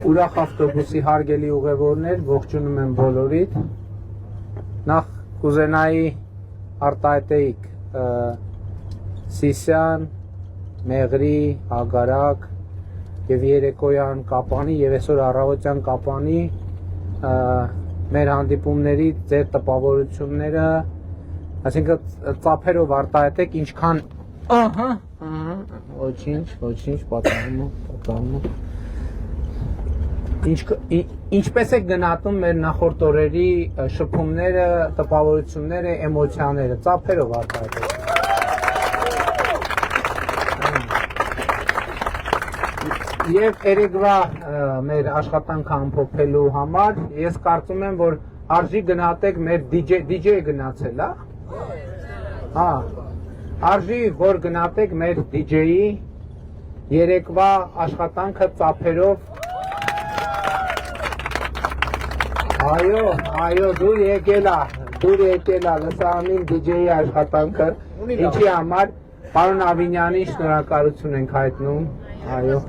Ուրախ ավտոբուսի հարգելի ուղևորներ, ողջունում եմ բոլորիդ։ Նախ կուզենայի արտահայտեիք Սիսիան, Մեղրի, Հագարակ և երեկոյան Կապանի և այսօր առավոտյան Կապանի մեր հանդիպումների ձեր տպավորությունները, այսինքն ծափերով արտահայտեք ինչքան ոչինչ պատահում Ինչպես եք գնահատում մեր նախորդ օրերի շփումները, տպավորությունները, էմոցիաները, ծափերով արտահայտեք։ Եվ երեկվա մեր աշխատանքը ամփոփելու համար ես կարծում եմ, որ արժի գնահատեք մեր DJ-ը գնացել, հա։ Արժի որ գնահատեք մեր DJ-ի երեկվա աշխատանքը ծափերով Այո, դուր եկելա, լսանին DJ-ի աշխատանքը, ինչի համար պարոն Ավինյանին շնորհակալություն ենք հայտնում, այո։